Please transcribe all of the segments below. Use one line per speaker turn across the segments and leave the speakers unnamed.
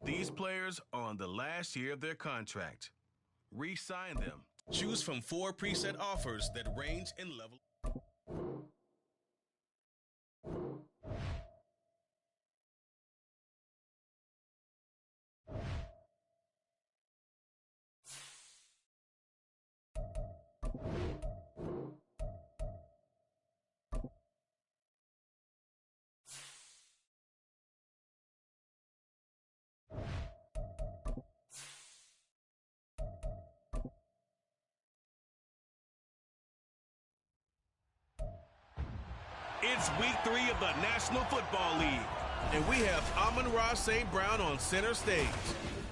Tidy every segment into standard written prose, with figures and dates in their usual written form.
These players are on the last year of their contract. Re-sign them. Choose from 4 preset offers that range in level. It's week 3 of the National Football League, and we have Amon-Ra St. Brown on center stage.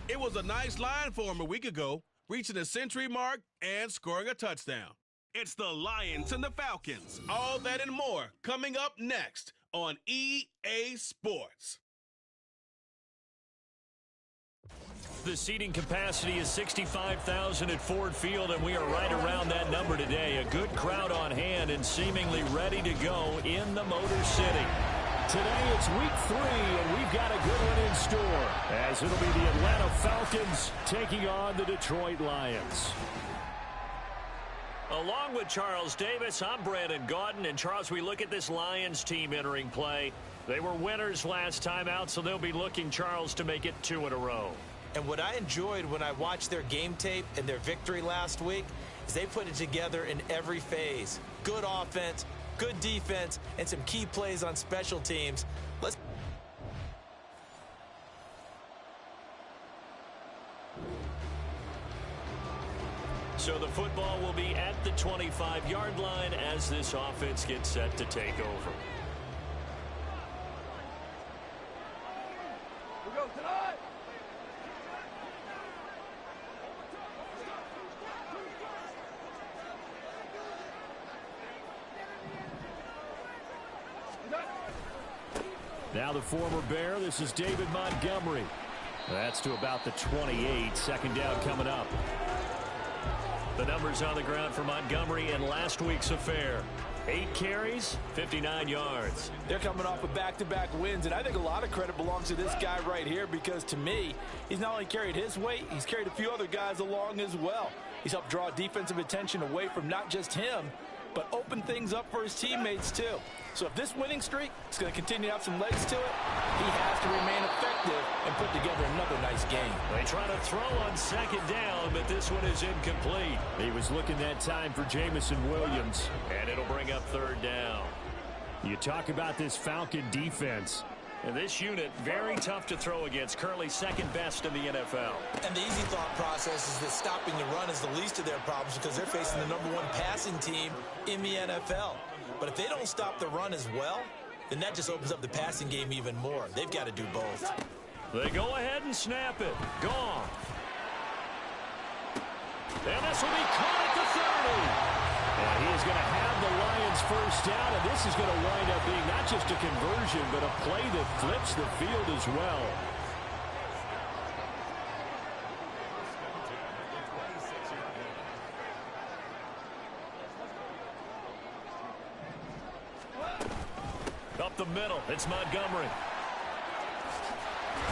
It was a nice line for him a week ago, reaching the century mark and scoring a touchdown. It's the Lions and the Falcons. All that and more coming up next on EA Sports.
The seating capacity is 65,000 at Ford Field, and we are right around that number today. A good crowd on hand and seemingly ready to go in the Motor City. Today it's week 3, and we've got a good one in store, as it'll be the Atlanta Falcons taking on the Detroit Lions. Along with Charles Davis, I'm Brandon Gaudin. And Charles, we look at this Lions team entering play. They were winners last time out, so they'll be looking, Charles, to make it 2 in a row.
And what I enjoyed when I watched their game tape and their victory last week is they put it together in every phase. Good offense, good defense, and some key plays on special teams.
So the football will be at the 25-yard line as this offense gets set to take over.
We go tonight.
Now the former Bear, this is David Montgomery. That's to about the 28, 2nd down coming up. The numbers on the ground for Montgomery in last week's affair. 8 carries, 59 yards.
They're coming off of back-to-back wins, and I think a lot of credit belongs to this guy right here because, to me, he's not only carried his weight, he's carried a few other guys along as well. He's helped draw defensive attention away from not just him, but open things up for his teammates, too. So if this winning streak is going to continue to have some legs to it, he has to remain effective and put together another nice game.
They try to throw on 2nd down, but this one is incomplete. He was looking that time for Jamison Williams, and it'll bring up 3rd down. You talk about this Falcon defense. And this unit, very tough to throw against. Currently 2nd best in the NFL.
And the easy thought process is that stopping the run is the least of their problems because they're facing the #1 passing team in the NFL. But if they don't stop the run as well, then that just opens up the passing game even more. They've got to do both.
They go ahead and snap it. Gone. And this will be caught at the 30. And he is going to have the Lions 1st down, and this is going to wind up being not just a conversion, but a play that flips the field as well. Up the middle, it's Montgomery.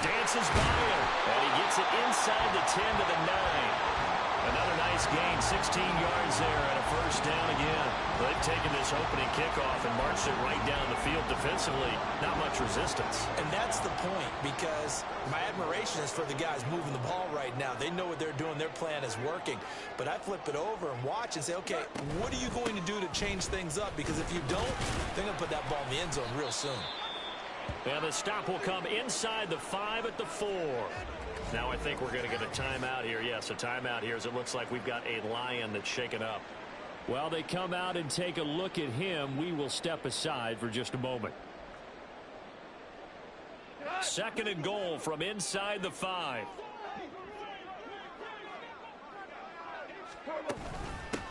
Dances by him, and he gets it inside the 10 to the 9. Another nice gain, 16 yards there, and a 1st down again. They've taken this opening kickoff and marched it right down the field defensively. Not much resistance.
And that's the point, because my admiration is for the guys moving the ball right now. They know what they're doing. Their plan is working. But I flip it over and watch and say, okay, what are you going to do to change things up? Because if you don't, they're going to put that ball in the end zone real soon.
And the stop will come inside the 5 at the 4. Now I think we're going to get a timeout here. Yes, a timeout here as it looks like we've got a Lion that's shaken up. While they come out and take a look at him, we will step aside for just a moment. 2nd and goal from inside the 5.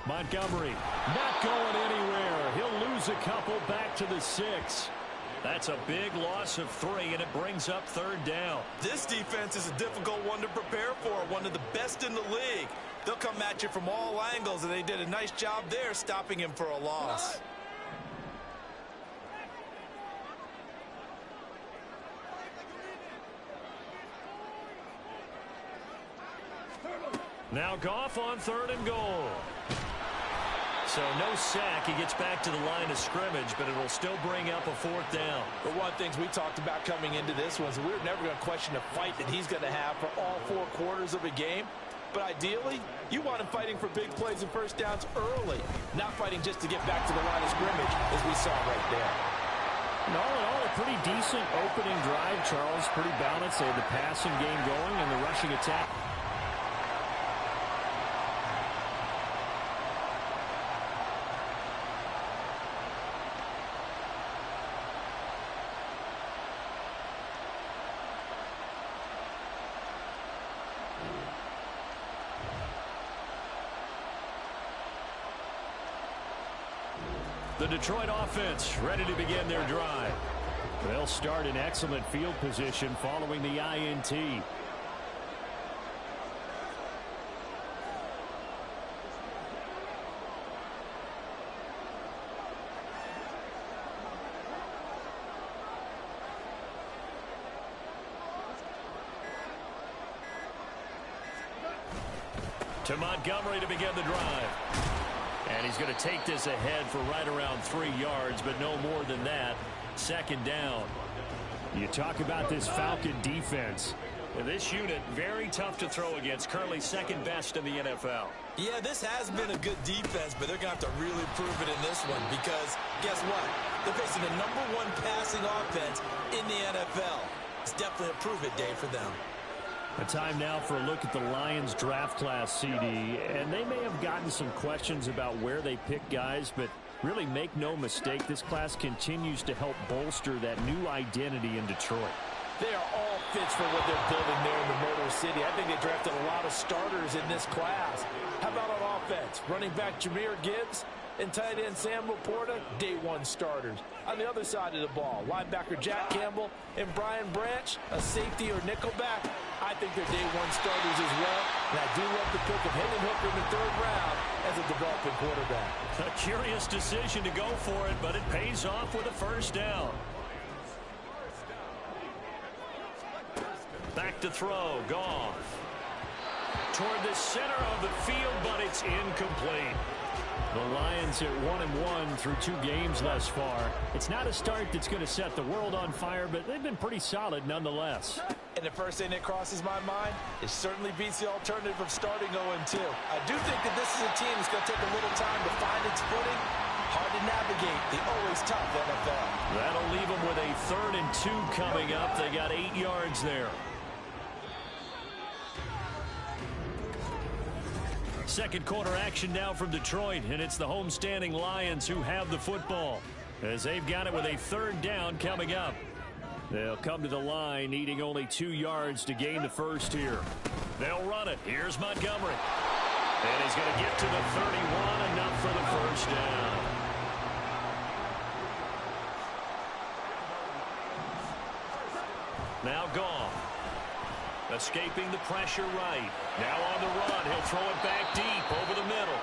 Montgomery not going anywhere. He'll lose a couple back to the 6. That's a big loss of 3, and it brings up 3rd down.
This defense is a difficult one to prepare for, one of the best in the league. They'll come at you from all angles, and they did a nice job there stopping him for a loss.
Now Goff on 3rd and goal. So no sack. He gets back to the line of scrimmage, but it'll still bring up a 4th down.
But one of the things we talked about coming into this was we're never going to question the fight that he's going to have for all 4 quarters of a game. But ideally, you want him fighting for big plays and first downs early, not fighting just to get back to the line of scrimmage, as we saw right there.
And all in all, a pretty decent opening drive, Charles. Pretty balanced. They had the passing game going and the rushing attack. The Detroit offense ready to begin their drive. They'll start in excellent field position following the INT. To Montgomery to begin the drive. And he's going to take this ahead for right around 3 yards, but no more than that. 2nd down. You talk about this Falcon defense. This unit, very tough to throw against. Currently 2nd best in the NFL.
Yeah, this has been a good defense, but they're going to have to really prove it in this one because guess what? They're facing the #1 passing offense in the NFL. It's definitely a prove-it day for them.
A time now for a look at the Lions draft class, CD. And they may have gotten some questions about where they pick guys, but really make no mistake, this class continues to help bolster that new identity in Detroit.
They are all fits for what they're building there in the Motor City. I think they drafted a lot of starters in this class. How about on offense? Running back Jahmyr Gibbs and tight end Sam Laporta, day 1 starters. On the other side of the ball, linebacker Jack Campbell and Brian Branch, a safety or nickelback. I think they're day 1 starters as well. And I do love the pick of Hendon Hooker in the 3rd round as a developing quarterback.
A curious decision to go for it, but it pays off with a 1st down. Back to throw, Goff. Toward the center of the field, but it's incomplete. The Lions at 1-1 through 2 games thus far. It's not a start that's going to set the world on fire, but they've been pretty solid nonetheless.
And the first thing that crosses my mind is certainly beats the alternative of starting 0-2. I do think that this is a team that's going to take a little time to find its footing. Hard to navigate the always tough NFL.
That'll leave them with a 3rd and 2 coming up. They got 8 yards there. Second quarter action now from Detroit, and it's the homestanding Lions who have the football as they've got it with a 3rd down coming up. They'll come to the line needing only 2 yards to gain the 1st here. They'll run it. Here's Montgomery. And he's going to get to the 31, enough for the 1st down. Now Goff. Escaping the pressure right. Now on the run. He'll throw it back deep over the middle.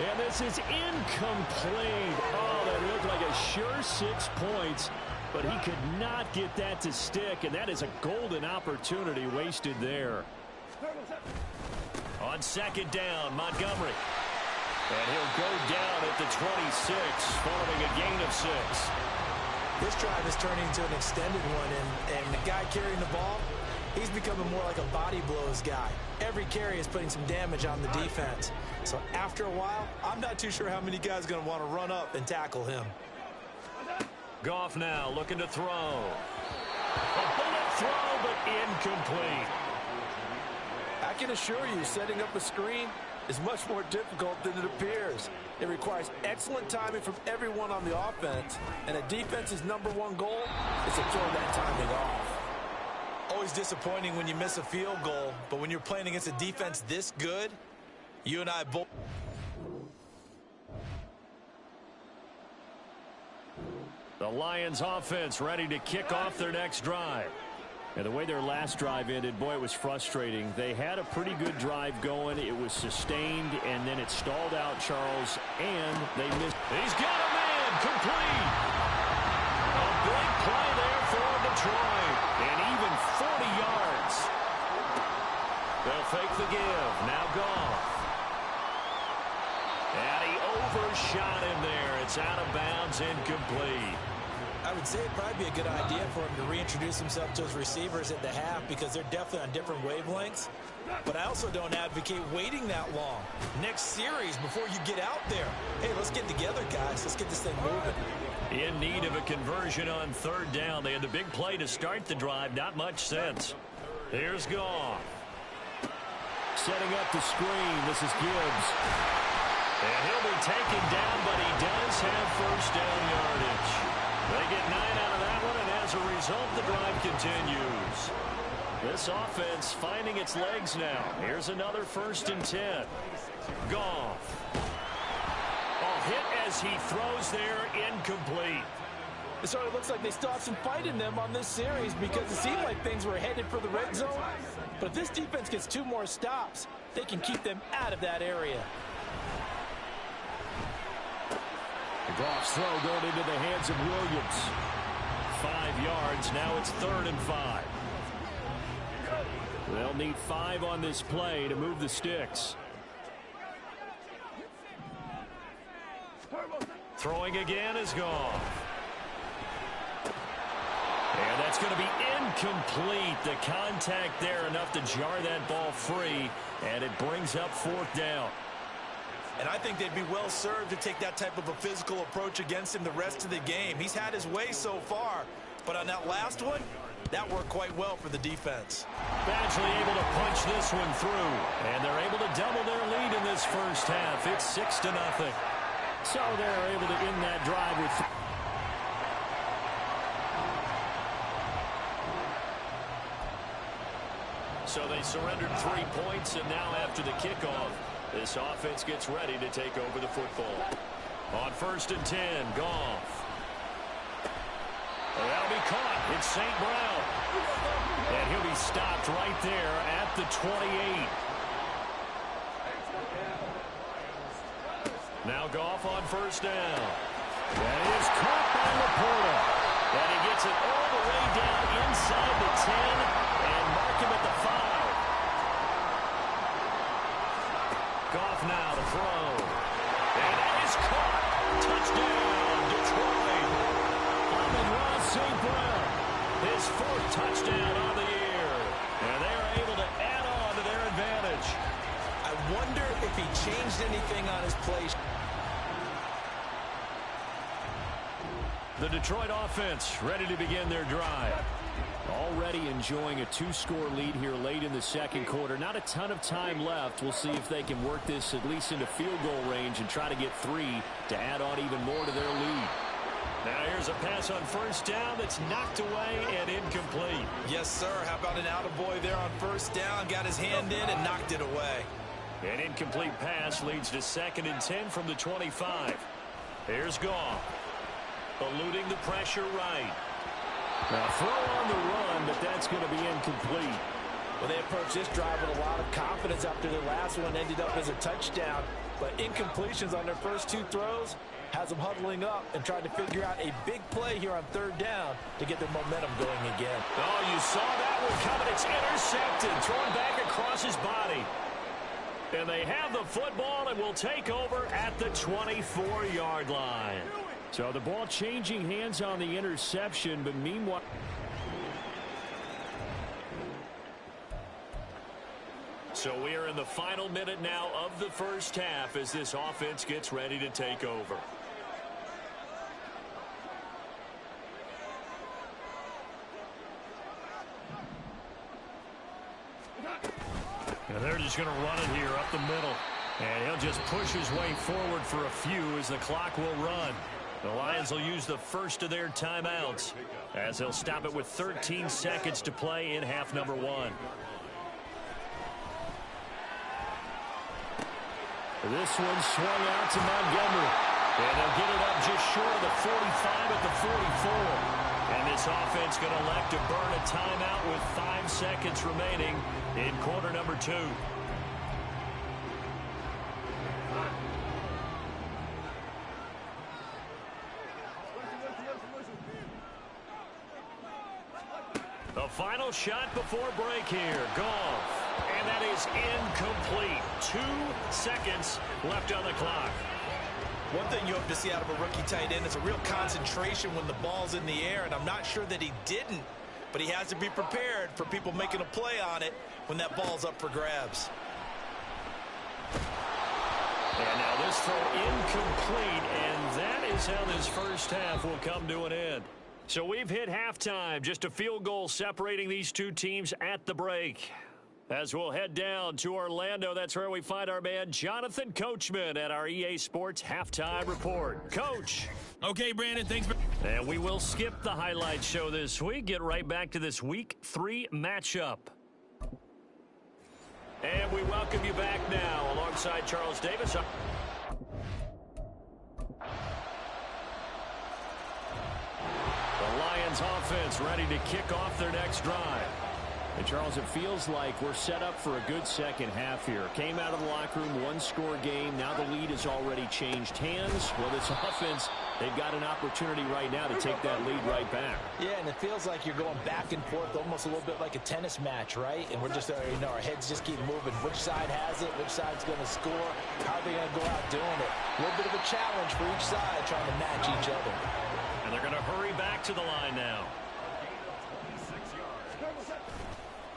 And this is incomplete. Oh, that looked like a sure 6 points. But he could not get that to stick. And that is a golden opportunity wasted there. On 2nd down, Montgomery. And he'll go down at the 26 following a gain of 6.
This drive is turning into an extended one. And the guy carrying the ball, he's becoming more like a body blows guy. Every carry is putting some damage on the defense. So after a while, I'm not too sure how many guys are going to want to run up and tackle him.
Goff now looking to throw. A bullet throw, but incomplete.
I can assure you, setting up a screen is much more difficult than it appears. It requires excellent timing from everyone on the offense, and a defense's #1 goal is to throw that timing off. Always disappointing when you miss a field goal, but when you're playing against a defense this good, you and I both.
The Lions offense ready to kick off their next drive. And the way their last drive ended, boy, it was frustrating. They had a pretty good drive going. It was sustained, and then it stalled out, Charles, and they missed. He's got a man, complete. A big play there for Detroit, and even 40 yards. They'll fake the give. Now Goff.
say it'd probably be a good idea for him to reintroduce himself to his receivers at the half because they're definitely on different wavelengths. But I also don't advocate waiting that long. Next series before you get out there. Hey, let's get together, guys. Let's get this thing moving.
In need of a conversion on third down. They had the big play to start the drive. Not much sense. Here's Goff. Setting up the screen. This is Gibbs. And he'll be taken down, but he does have first down yardage. They get 9 out of that one, and as a result, the drive continues. This offense finding its legs now. Here's another 1st and 10. Goff. Oh, hit as he throws there, incomplete.
It sort of looks like they still have some fight in them on this series because it seemed like things were headed for the red zone. But if this defense gets 2 more stops, they can keep them out of that area.
Goff's throw going into the hands of Williams. 5 yards. Now it's 3rd and 5. They'll need 5 on this play to move the sticks. Throwing again is Goff. And that's going to be incomplete. The contact there enough to jar that ball free, and it brings up 4th down.
And I think they'd be well served to take that type of a physical approach against him the rest of the game. He's had his way so far, but on that last one, that worked quite well for the defense.
Badgley able to punch this one through, and they're able to double their lead in this first half. It's 6-0. So they're able to end that drive with... So they surrendered 3 points, and now after the kickoff, this offense gets ready to take over the football. On 1st and 10, Goff. That'll be caught. It's St. Brown. And he'll be stopped right there at the 28. Now Goff on 1st down. That is caught by Laporta. And he gets it all the way down inside the 10 and mark him at the 5. Goff now to throw. And that is caught. Touchdown, Detroit. Amon-Ra St. Brown. His 4th touchdown on the year. And they are able to add on to their advantage.
I wonder if he changed anything on his play.
The Detroit offense ready to begin their drive. Already enjoying a 2-score lead here late in the 2nd quarter. Not a ton of time left. We'll see if they can work this at least into field goal range and try to get 3 to add on even more to their lead. Now here's a pass on 1st down that's knocked away and incomplete.
Yes, sir. How about an attaboy there on 1st down? Got his hand in and knocked it away.
An incomplete pass leads to 2nd and 10 from the 25. Here's Goff. Eluding the pressure right. Now throw on the run, but that's going to be incomplete.
Well, they approached this drive with a lot of confidence after their last one ended up as a touchdown. But incompletions on their first 2 throws has them huddling up and trying to figure out a big play here on 3rd down to get their momentum going again.
Oh, you saw that one coming. It's intercepted, thrown back across his body. And they have the football and will take over at the 24-yard line. So the ball changing hands on the interception, but meanwhile... So we are in the final minute now of the first half as this offense gets ready to take over. And they're just going to run it here up the middle. And he'll just push his way forward for a few as the clock will run. The Lions will use the first of their timeouts as they'll stop it with 13 seconds to play in half number 1. This one swung out to Montgomery. And they'll get it up just short of the 45 at the 44. And this offense going to elect to burn a timeout with 5 seconds remaining in quarter number 2. The final shot before break here. Goff. And that is incomplete. 2 seconds left on the clock.
One thing you hope to see out of a rookie tight end is a real concentration when the ball's in the air, and I'm not sure that he didn't, but he has to be prepared for people making a play on it when that ball's up for grabs.
And now this throw incomplete, and that is how this first half will come to an end. So we've hit halftime, just a field goal separating these two teams at the break. As we'll head down to Orlando, that's where we find our man Jonathan Coachman at our EA Sports Halftime Report. Coach.
Okay, Brandon, thanks.
And we will skip the highlight show this week. Get right back to this Week 3 matchup. And we welcome you back now alongside Charles Davis. The Lions offense ready to kick off their next drive. And Charles, it feels like we're set up for a good second half here. Came out of the locker room, one-score game. Now the lead has already changed hands. Well, this offense, they've got an opportunity right now to take that lead right back.
Yeah, and it feels like you're going back and forth almost a little bit like a tennis match, right? And we're just, our heads just keep moving. Which side has it? Which side's going to score? How are they going to go out doing it? A little bit of a challenge for each side trying to match each other.
And they're going to hurry back to the line now.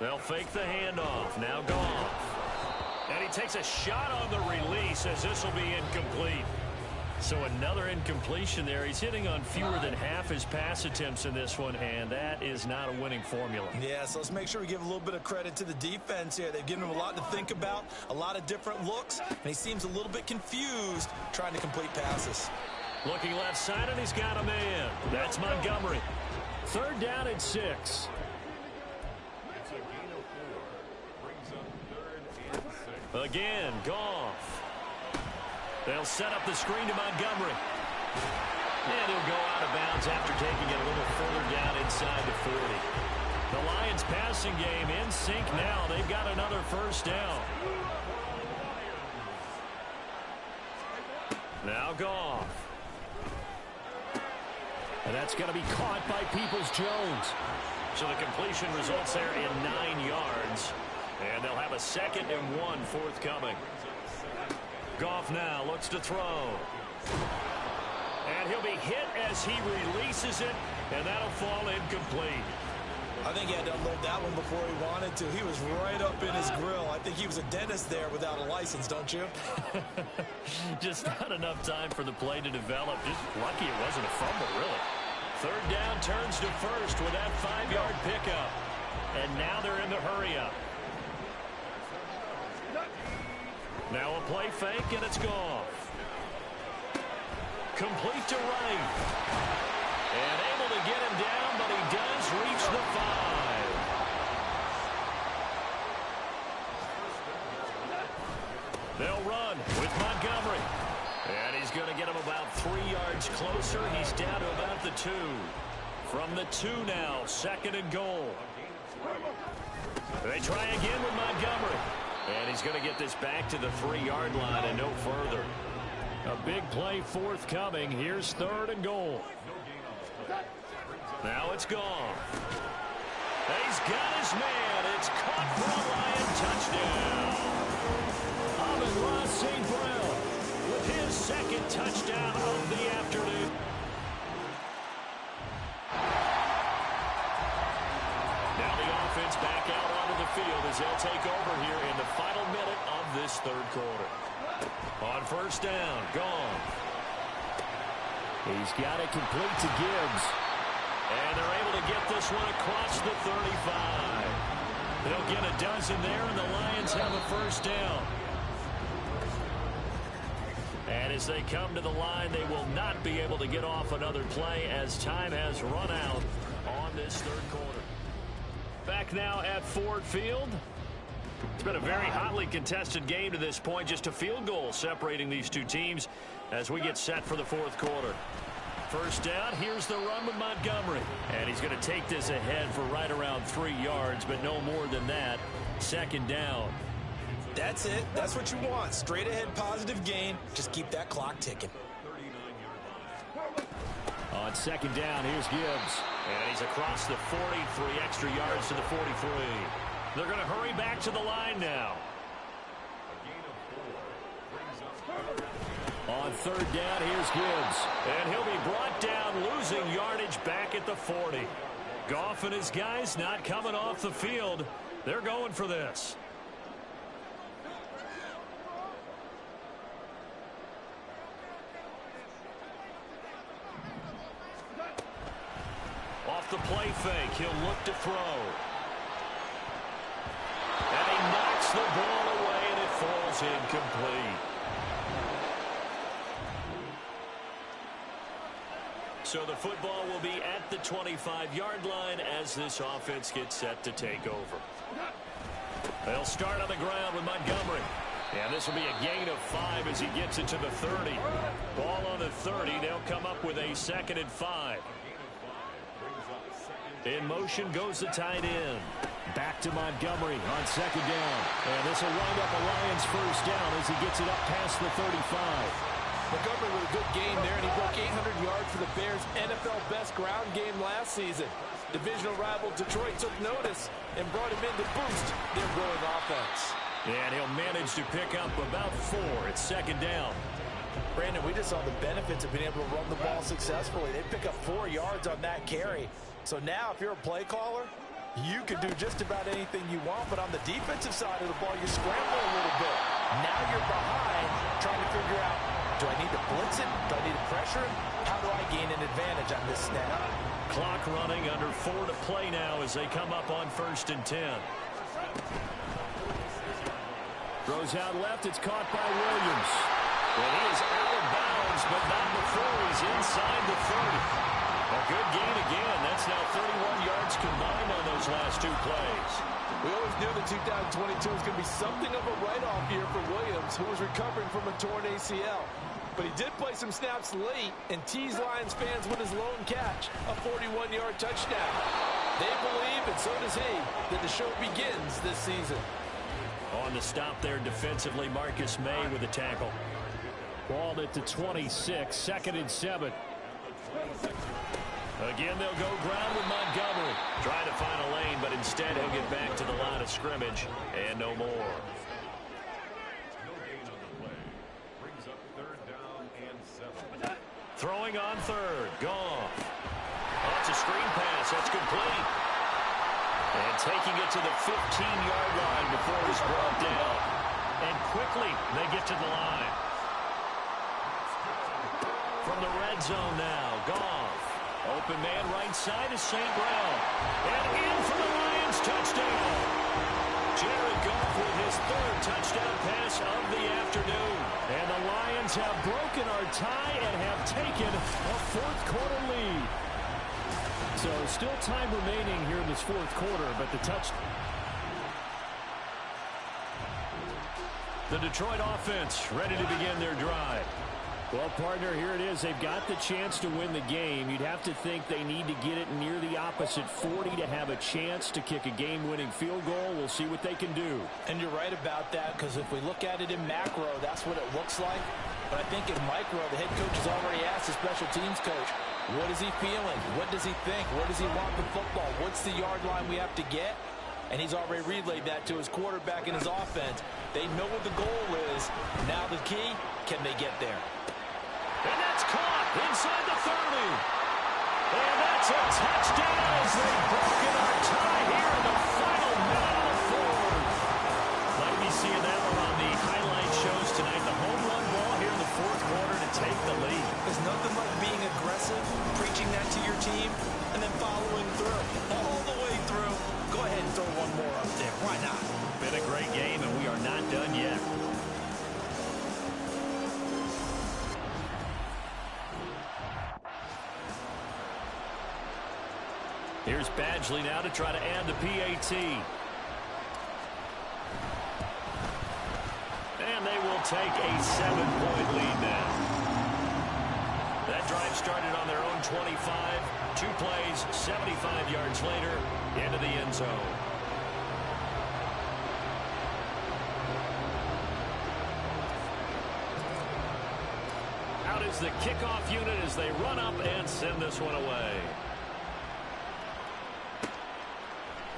They'll fake the handoff. Now Goff. And he takes a shot on the release as this will be incomplete. So another incompletion there. He's hitting on fewer than half his pass attempts in this one, and that is not a winning formula.
Yeah, so let's make sure we give a little bit of credit to the defense here. They've given him a lot to think about, a lot of different looks, and he seems a little bit confused trying to complete passes.
Looking left side, and he's got a man. That's Montgomery. 3rd down and 6. Again, Goff. They'll set up the screen to Montgomery. And he'll go out of bounds after taking it a little further down inside the 40. The Lions passing game in sync now. They've got another first down. Now Goff. And that's going to be caught by Peoples-Jones. So the completion results there in 9 yards. And they'll have a 2nd and 1 forthcoming. Goff now looks to throw. And he'll be hit as he releases it, and that'll fall incomplete.
I think he had to unload that one before he wanted to. He was right up in his grill. I think he was a dentist there without a license, don't you?
Just not enough time for the play to develop. Just lucky it wasn't a fumble, really. 3rd down turns to first with that 5-yard pickup. And now they're in the hurry-up. Now a play fake, and it's Goff. Complete to right. And able to get him down, but he does reach the 5. They'll run with Montgomery. And he's going to get him about 3 yards closer. He's down to about the 2. From the 2 now, 2nd and goal. They try again with Montgomery. And he's going to get this back to the 3-yard line and no further. A big play forthcoming. Here's 3rd and goal. Now it's Goff. He's got his man. It's caught for a Lion touchdown. Amon-Ra St. Brown with his 2nd touchdown of the afternoon. Now the offense back out onto the field as they'll take over here in the final minute of this 3rd quarter. On 1st down, Goff. He's got it complete to Gibbs. And they're able to get this one across the 35. They'll get a dozen there, and the Lions have a 1st down. And as they come to the line, they will not be able to get off another play as time has run out on this 3rd quarter. Back now at Ford Field. It's been a very hotly contested game to this point. Just a field goal separating these two teams as we get set for the 4th quarter. 1st down, here's the run with Montgomery. And he's going to take this ahead for right around 3 yards, but no more than that. 2nd down.
That's it. That's what you want. Straight ahead positive gain. Just keep that clock ticking.
On 2nd down, here's Gibbs. And he's across the 43 extra yards to the 43. They're going to hurry back to the line now. On third down, here's Gibbs. And he'll be brought down, losing yardage back at the 40. Goff and his guys not coming off the field. They're going for this. Off the play fake, he'll look to throw. And he knocks the ball away, and it falls incomplete. So the football will be at the 25-yard line as this offense gets set to take over. They'll start on the ground with Montgomery. And this will be a gain of 5 as he gets it to the 30. Ball on the 30. They'll come up with a 2nd and 5. In motion goes the tight end. Back to Montgomery on 2nd down. And this will wind up a Lions first down as he gets it up past the 35.
Montgomery with a good game there, and he broke 800 yards for the Bears' NFL best ground game last season. Divisional rival Detroit took notice and brought him in to boost their growing offense.
And he'll manage to pick up about 4 at 2nd down.
Brandon, we just saw the benefits of being able to run the ball successfully. They pick up 4 yards on that carry. So now if you're a play caller, you can do just about anything you want, but on the defensive side of the ball, you're scrambling a little bit. Now you're behind trying to figure out, do I need to blitz it? Do I need to pressure him? How do I gain an advantage on this snap?
Clock running, under 4 to play now as they come up on 1st and 10. Throws out left, it's caught by Williams. And he is out of bounds, but not before he's inside the 30. A good gain again. That's now 31 yards combined on those last 2 plays.
We always knew that 2022 was going to be something of a write-off year for Williams, who was recovering from a torn ACL. But he did play some snaps late and teased Lions fans with his lone catch, a 41-yard touchdown. They believe, and so does he, that the show begins this season.
On the stop there defensively, Marcus May with a tackle. Ball at the 26, 2nd and 7. Again, they'll go ground with Montgomery. Trying to find a lane, but instead he'll get back to the line of scrimmage and no more. Throwing on 3rd, Goff. Oh, it's a screen pass. That's complete. And taking it to the 15-yard line before he's brought down. And quickly they get to the line. From the red zone now, Goff. Open man right side is St. Brown. And in for the Lions touchdown. Jared Goff with his 3rd touchdown pass of the afternoon. And the Lions have broken our tie and have taken a 4th quarter lead. So still time remaining here in this 4th quarter, but the Detroit offense ready to begin their drive. Well, partner, here it is. They've got the chance to win the game. You'd have to think they need to get it near the opposite 40 to have a chance to kick a game-winning field goal. We'll see what they can do.
And you're right about that, because if we look at it in macro, that's what it looks like. But I think in micro, the head coach has already asked the special teams coach, what is he feeling? What does he think? Where does he want the football? What's the yard line we have to get? And he's already relayed that to his quarterback and his offense. They know what the goal is. Now the key, can they get there?
And that's caught inside the 30. And that's a touchdown as they've broken our tie here in the final minute of the 4th. Might be seeing that one on the highlight shows tonight. The home run ball here in the 4th quarter to take the lead.
There's nothing like being aggressive, preaching that to your team, and then following through. All the way through. Go ahead and throw one more up there. Why not?
Been a great game, and we are not done yet. Here's Badgley now to try to add the PAT. And they will take a 7-point lead now. That drive started on their own 25. 2 plays, 75 yards later, into the end zone. Out is the kickoff unit as they run up and send this one away.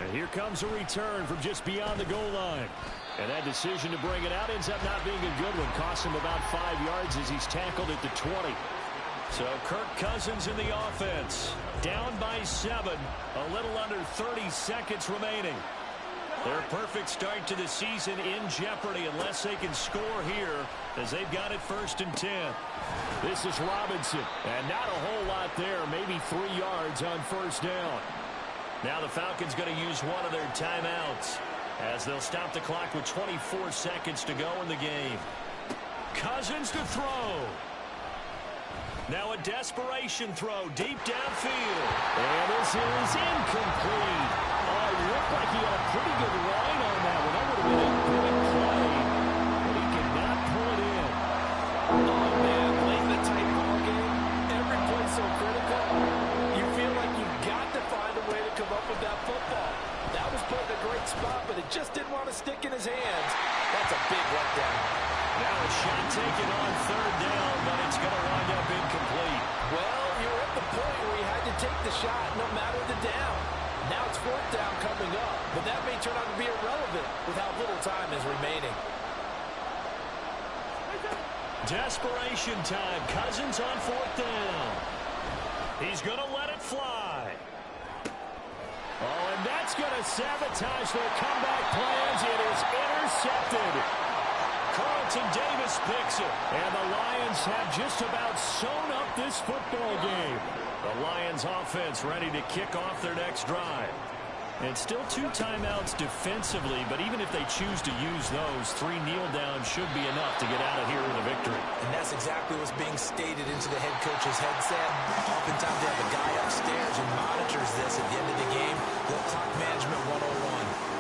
And here comes a return from just beyond the goal line. And that decision to bring it out ends up not being a good one. Costs him about 5 yards as he's tackled at the 20. So Kirk Cousins in the offense. Down by 7. A little under 30 seconds remaining. Their perfect start to the season in jeopardy unless they can score here as they've got it 1st and 10. This is Robinson. And not a whole lot there. Maybe 3 yards on 1st down. Now the Falcons going to use one of their timeouts as they'll stop the clock with 24 seconds to go in the game. Cousins to throw. Now a desperation throw deep downfield. And this is incomplete. Oh, it looked like he had a pretty good line on that one. That would have been a great play. But he could not pull it in.
Oh, man, late in the tight ball game, every play so critical. You feel like you've got to find a way to come up with that football. That was put in a great spot, but it just didn't want to stick in his hands. That's a big letdown.
Now a shot taken on 3rd down, but it's going to wind up incomplete.
Well, you were at the point where you had to take the shot no matter the down. Now it's 4th down coming up, but that may turn out to be irrelevant with how little time is remaining.
Desperation time. Cousins on 4th down. He's going to let it fly. Oh, and that's going to sabotage their comeback plans. It is intercepted. Carlton Davis picks it. And the Lions have just about sewn up this football game. The Lions offense ready to kick off their next drive. And still 2 timeouts defensively, but even if they choose to use those, 3 kneel downs should be enough to get out of here with a victory.
And that's exactly what's being stated into the head coach's headset. Oftentimes they have a guy upstairs who monitors this at the end of the game. The clock management 101.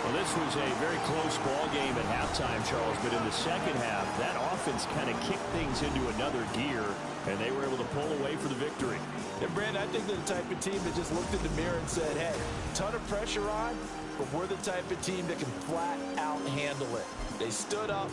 Well, this was a very close ball game at halftime, Charles, but in the second half, that offense kind of kicked things into another gear, and they were able to pull away for the victory.
And, Brandon, I think they're the type of team that just looked in the mirror and said, hey, ton of pressure on, but we're the type of team that can flat out handle it. They stood up,